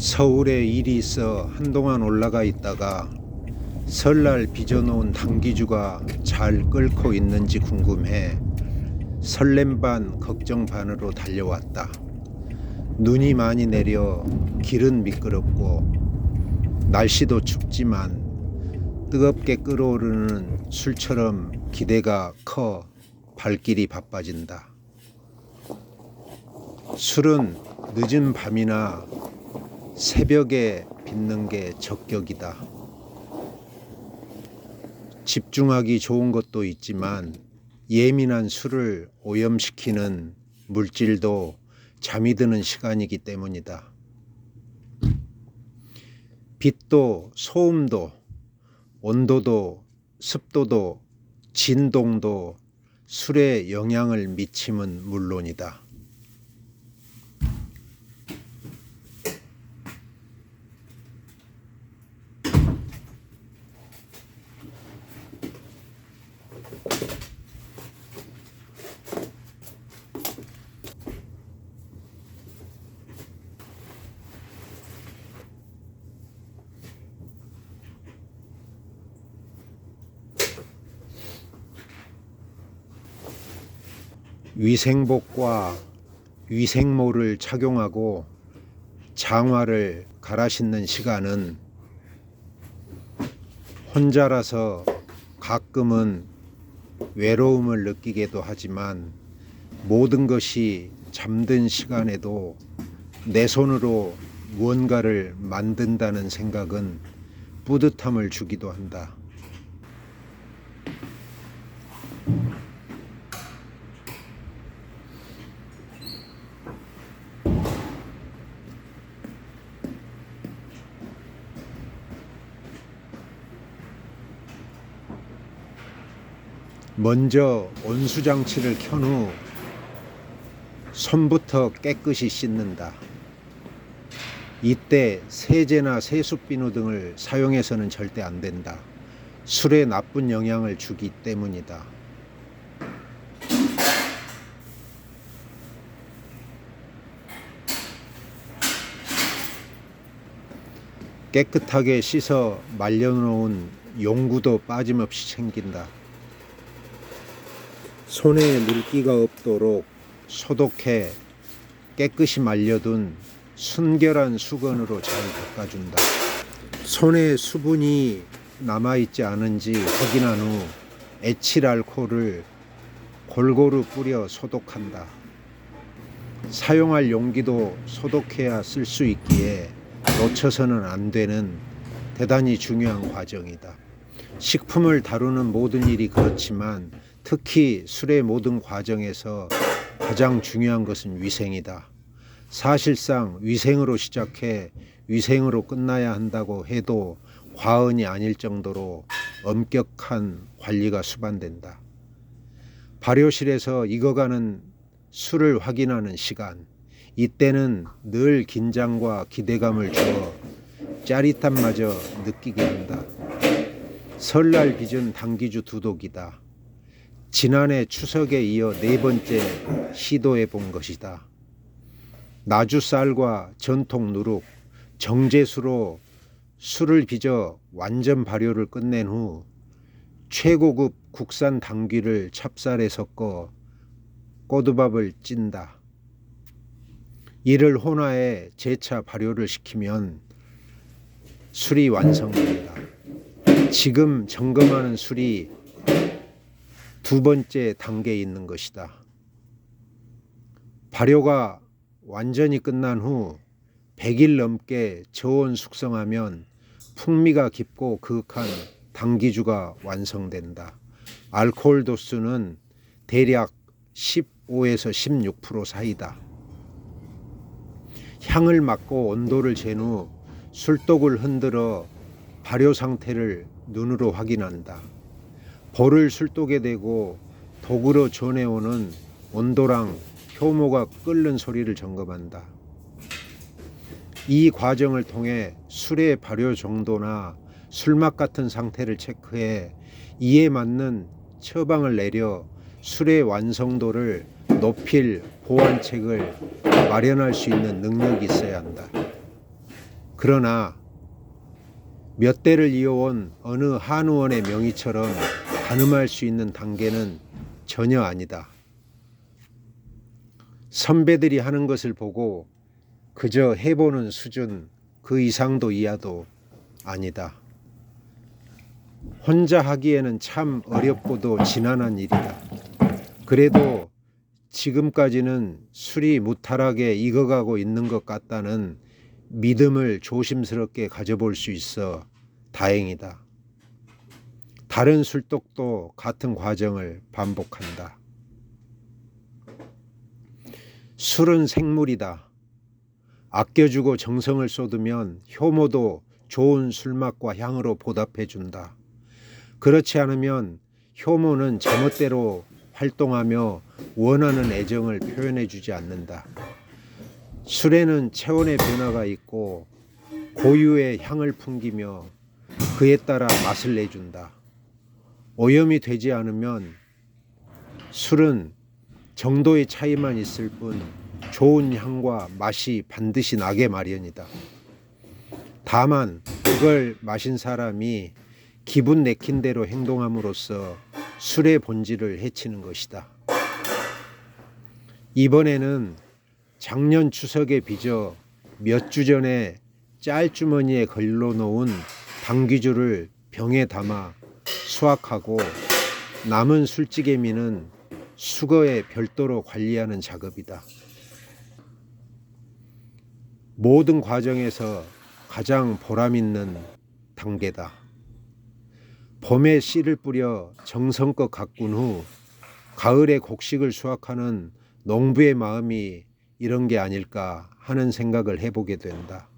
서울에 일이 있어 한동안 올라가 있다가 설날 빚어놓은 당기주가 잘 끓고 있는지 궁금해 설렘 반 걱정 반으로 달려왔다. 눈이 많이 내려 길은 미끄럽고 날씨도 춥지만 뜨겁게 끓어오르는 술처럼 기대가 커 발길이 바빠진다. 술은 늦은 밤이나 새벽에 빚는 게 적격이다. 집중하기 좋은 것도 있지만 예민한 술을 오염시키는 물질도 잠이 드는 시간이기 때문이다. 빛도 소음도 온도도 습도도 진동도 술에 영향을 미침은 물론이다. 위생복과 위생모를 착용하고 장화를 갈아 신는 시간은 혼자라서 가끔은 외로움을 느끼기도 하지만 모든 것이 잠든 시간에도 내 손으로 무언가를 만든다는 생각은 뿌듯함을 주기도 한다. 먼저 온수장치를 켠 후 손부터 깨끗이 씻는다. 이때 세제나 세숫비누 등을 사용해서는 절대 안 된다. 술에 나쁜 영향을 주기 때문이다. 깨끗하게 씻어 말려놓은 용구도 빠짐없이 챙긴다. 손에 물기가 없도록 소독해 깨끗이 말려둔 순결한 수건으로 잘 닦아준다. 손에 수분이 남아있지 않은지 확인한 후 에칠 알코올을 골고루 뿌려 소독한다. 사용할 용기도 소독해야 쓸 수 있기에 놓쳐서는 안 되는 대단히 중요한 과정이다. 식품을 다루는 모든 일이 그렇지만 특히 술의 모든 과정에서 가장 중요한 것은 위생이다. 사실상 위생으로 시작해 위생으로 끝나야 한다고 해도 과언이 아닐 정도로 엄격한 관리가 수반된다. 발효실에서 익어가는 술을 확인하는 시간, 이때는 늘 긴장과 기대감을 주어 짜릿함마저 느끼게 한다. 설날 빚은 당기주 두독이다. 지난해 추석에 이어 4번째 시도해 본 것이다. 나주쌀과 전통 누룩, 정제수로 술을 빚어 완전 발효를 끝낸 후 최고급 국산 당귀를 찹쌀에 섞어 꼬두밥을 찐다. 이를 혼화해 재차 발효를 시키면 술이 완성된다. 지금 점검하는 술이 2번째 단계에 있는 것이다. 발효가 완전히 끝난 후 100일 넘게 저온 숙성하면 풍미가 깊고 그윽한 당기주가 완성된다. 알코올 도수는 대략 15에서 16% 사이다. 향을 맡고 온도를 잰 후 술독을 흔들어 발효 상태를 눈으로 확인한다. 볼을 술독에 대고 독으로 전해오는 온도랑 효모가 끓는 소리를 점검한다. 이 과정을 통해 술의 발효 정도나 술맛 같은 상태를 체크해 이에 맞는 처방을 내려 술의 완성도를 높일 보완책을 마련할 수 있는 능력이 있어야 한다. 그러나 몇 대를 이어온 어느 한의원의 명의처럼 가늠할 수 있는 단계는 전혀 아니다. 선배들이 하는 것을 보고 그저 해보는 수준, 그 이상도 이하도 아니다. 혼자 하기에는 참 어렵고도 지난한 일이다. 그래도 지금까지는 술이 무탈하게 익어가고 있는 것 같다는 믿음을 조심스럽게 가져볼 수 있어 다행이다. 다른 술독도 같은 과정을 반복한다. 술은 생물이다. 아껴주고 정성을 쏟으면 효모도 좋은 술맛과 향으로 보답해준다. 그렇지 않으면 효모는 제멋대로 활동하며 원하는 애정을 표현해주지 않는다. 술에는 체온의 변화가 있고 고유의 향을 풍기며 그에 따라 맛을 내준다. 오염이 되지 않으면 술은 정도의 차이만 있을 뿐 좋은 향과 맛이 반드시 나게 마련이다. 다만 그걸 마신 사람이 기분 내킨 대로 행동함으로써 술의 본질을 해치는 것이다. 이번에는 작년 추석에 빚어 몇 주 전에 짤주머니에 걸러놓은 당귀주를 병에 담아 수확하고 남은 술찌개미는 수거에 별도로 관리하는 작업이다. 모든 과정에서 가장 보람있는 단계다. 봄에 씨를 뿌려 정성껏 가꾼 후 가을에 곡식을 수확하는 농부의 마음이 이런 게 아닐까 하는 생각을 해보게 된다.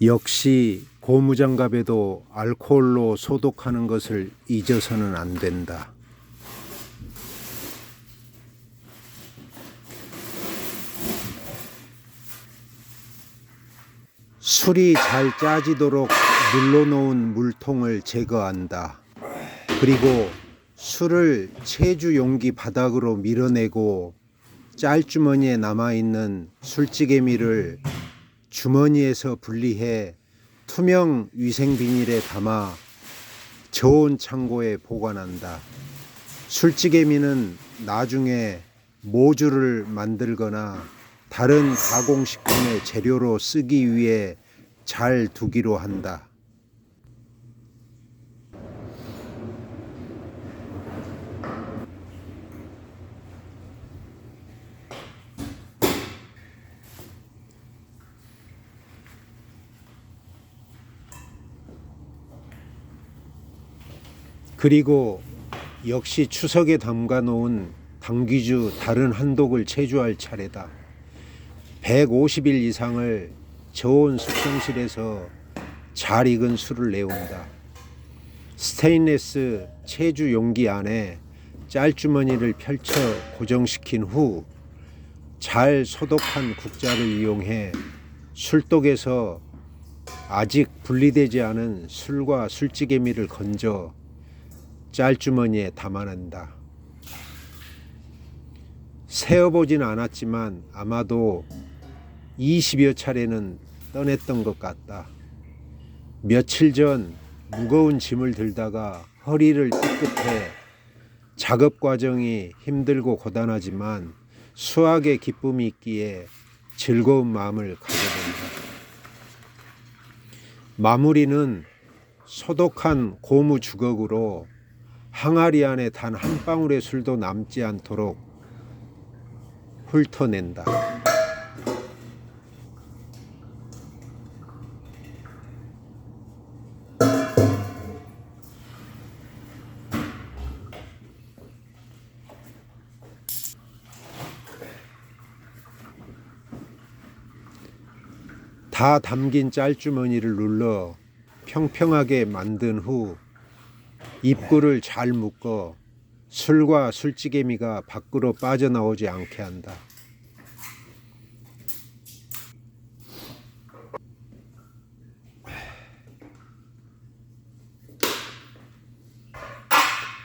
역시 고무장갑에도 알코올로 소독하는 것을 잊어서는 안 된다. 술이 잘 짜지도록 눌러놓은 물통을 제거한다. 그리고 술을 체주 용기 바닥으로 밀어내고 짤주머니에 남아있는 술찌개미를 주머니에서 분리해 투명 위생 비닐에 담아 저온 창고에 보관한다. 술찌개미는 나중에 모주를 만들거나 다른 가공식품의 재료로 쓰기 위해 잘 두기로 한다. 그리고 역시 추석에 담가 놓은 당귀주 다른 한 독을 체주할 차례다. 150일 이상을 저온 숙성실에서 잘 익은 술을 내온다. 스테인레스 체주 용기 안에 짤주머니를 펼쳐 고정시킨 후 잘 소독한 국자를 이용해 술독에서 아직 분리되지 않은 술과 술찌개미를 건져 짤주머니에 담아낸다. 세어보진 않았지만 아마도 20여 차례는 떠냈던 것 같다. 며칠 전 무거운 짐을 들다가 허리를 삐끗해 작업 과정이 힘들고 고단하지만 수확의 기쁨이 있기에 즐거운 마음을 가져본다. 마무리는 소독한 고무 주걱으로 항아리 안에 단 한 방울의 술도 남지 않도록 훑어낸다. 다 담긴 짤주머니를 눌러 평평하게 만든 후 입구를 잘 묶어 술과 술찌개미가 밖으로 빠져나오지 않게 한다.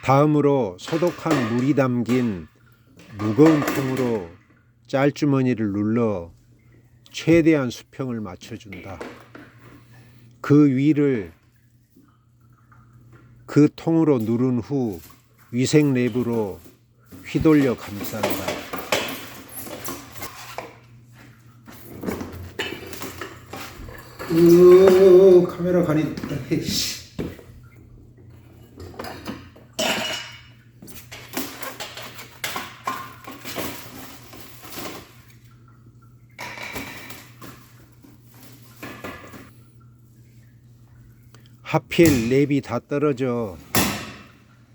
다음으로 소독한 물이 담긴 무거운 통으로 짤주머니를 눌러 최대한 수평을 맞춰준다. 그 위를 그 통으로 누른 후 위생 랩으로 휘돌려 감싼다. 카메라 가린다. 하필 랩이 다 떨어져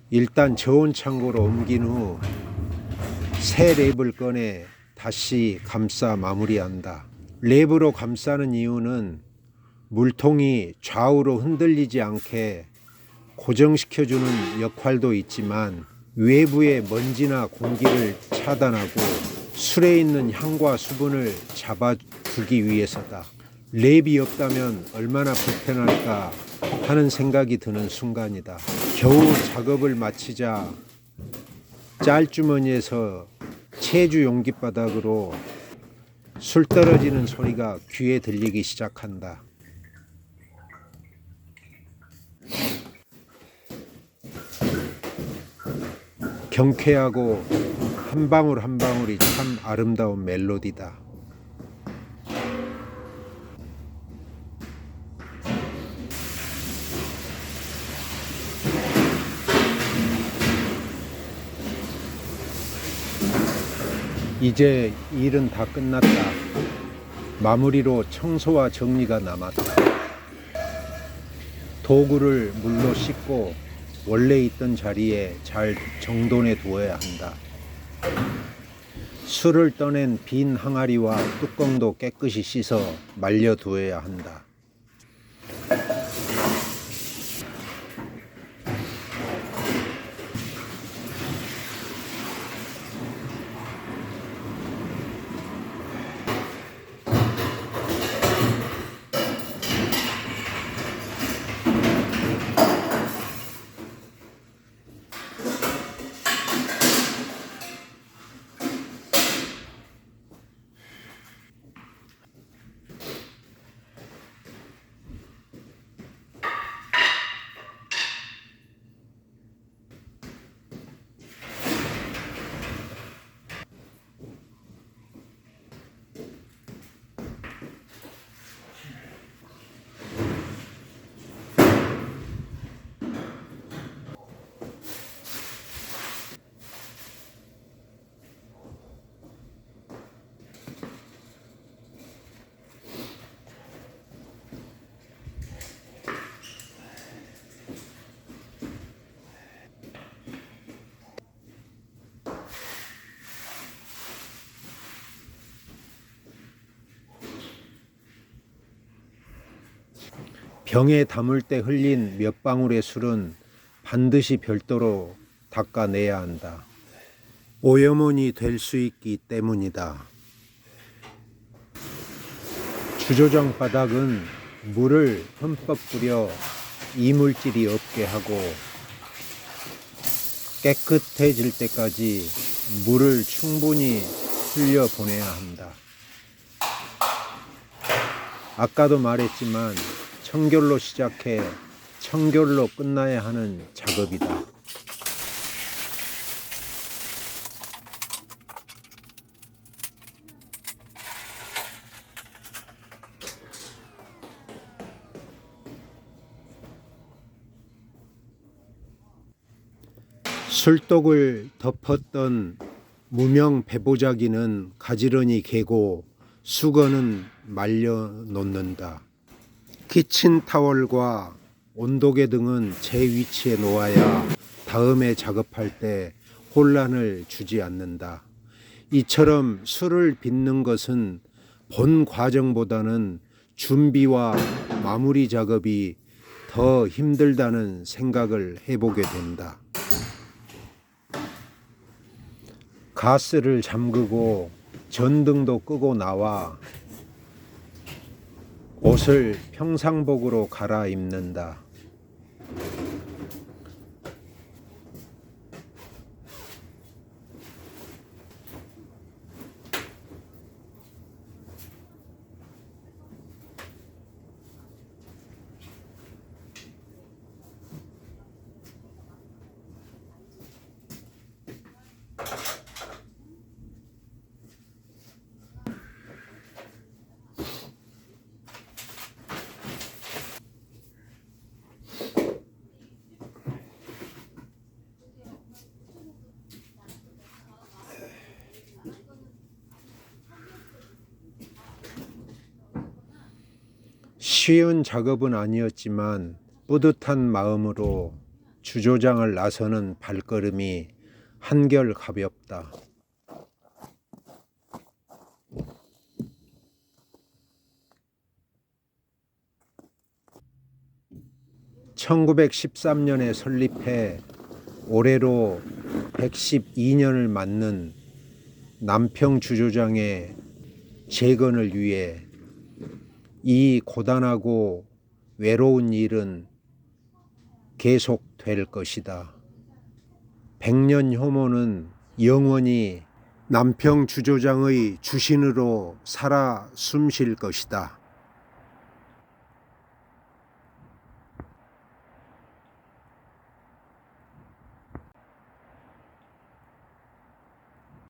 일단 저온 창고로 옮긴 후 새 랩을 꺼내 다시 감싸 마무리한다. 랩으로 감싸는 이유는 물통이 좌우로 흔들리지 않게 고정시켜주는 역할도 있지만 외부의 먼지나 공기를 차단하고 술에 있는 향과 수분을 잡아두기 위해서다. 랩이 없다면 얼마나 불편할까 하는 생각이 드는 순간이다. 겨우 작업을 마치자 짤주머니에서 체주 용깃바닥으로 술 떨어지는 소리가 귀에 들리기 시작한다. 경쾌하고 한 방울 한 방울이 참 아름다운 멜로디다. 이제 일은 다 끝났다. 마무리로 청소와 정리가 남았다. 도구를 물로 씻고 원래 있던 자리에 잘 정돈해 두어야 한다. 술을 떠낸 빈 항아리와 뚜껑도 깨끗이 씻어 말려 두어야 한다. 병에 담을 때 흘린 몇 방울의 술은 반드시 별도로 닦아내야 한다. 오염원이 될 수 있기 때문이다. 주조장 바닥은 물을 흠뻑 뿌려 이물질이 없게 하고 깨끗해질 때까지 물을 충분히 흘려 보내야 한다. 아까도 말했지만 청결로 시작해 청결로 끝나야 하는 작업이다. 술독을 덮었던 무명 배보자기는 가지런히 개고 수건은 말려 놓는다. 키친타월과 온도계 등은 제 위치에 놓아야 다음에 작업할 때 혼란을 주지 않는다. 이처럼 술을 빚는 것은 본 과정보다는 준비와 마무리 작업이 더 힘들다는 생각을 해보게 된다. 가스를 잠그고 전등도 끄고 나와 옷을 평상복으로 갈아입는다. 쉬운 작업은 아니었지만 뿌듯한 마음으로 주조장을 나서는 발걸음이 한결 가볍다. (1913년에) 설립해 올해로 112년을 맞는 남평 주조장의 재건을 위해 이 고단하고 외로운 일은 계속될 것이다. 100년 효모는 영원히 남평 주조장의 주신으로 살아 숨쉴 것이다.